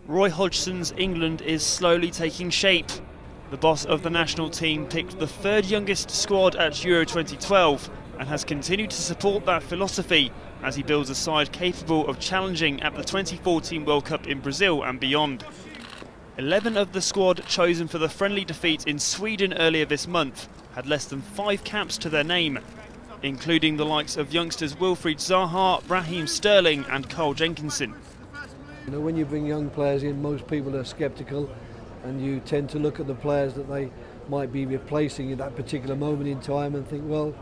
Roy Hodgson's England is slowly taking shape. The boss of the national team picked the third youngest squad at Euro 2012 and has continued to support that philosophy as he builds a side capable of challenging at the 2014 World Cup in Brazil and beyond. 11 of the squad chosen for the friendly defeat in Sweden earlier this month had less than 5 caps to their name, including the likes of youngsters Wilfried Zaha, Raheem Sterling and Carl Jenkinson. You know, when you bring young players in, most people are sceptical, and you tend to look at the players that they might be replacing at that particular moment in time and think, well,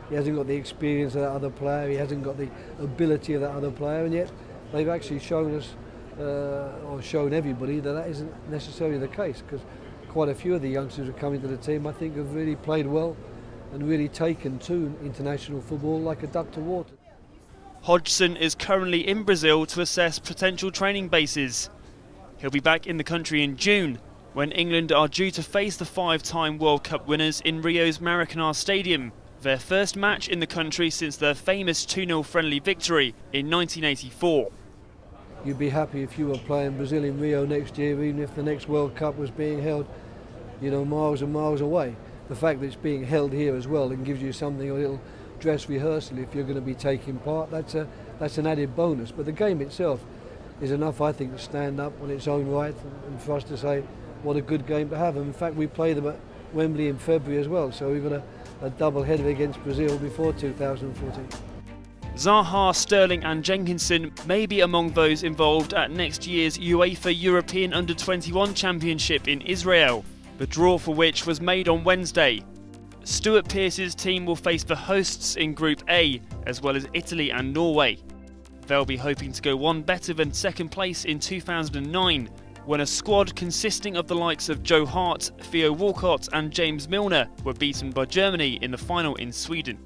he hasn't got the experience of that other player, he hasn't got the ability of that other player, and yet they've actually shown us, or shown everybody, that isn't necessarily the case, because quite a few of the youngsters who come into the team, I think, have really played well and really taken to international football like a duck to water. Hodgson is currently in Brazil to assess potential training bases. He'll be back in the country in June, when England are due to face the 5-time World Cup winners in Rio's Maracanã Stadium, their first match in the country since their famous 2-0 friendly victory in 1984. You'd be happy if you were playing Brazil in Rio next year, even if the next World Cup was being held, you know, miles and miles away. The fact that it's being held here as well and gives you something, a little dress rehearsal if you're going to be taking part, that's an added bonus. But the game itself is enough, I think, to stand up on its own right and for us to say what a good game to have. And in fact, we play them at Wembley in February as well, so we've got a double header against Brazil before 2014. Zaha, Sterling and Jenkinson may be among those involved at next year's UEFA European Under-21 Championship in Israel, the draw for which was made on Wednesday. Stuart Pearce's team will face the hosts in Group A, as well as Italy and Norway. They'll be hoping to go one better than second place in 2009, when a squad consisting of the likes of Joe Hart, Theo Walcott and James Milner were beaten by Germany in the final in Sweden.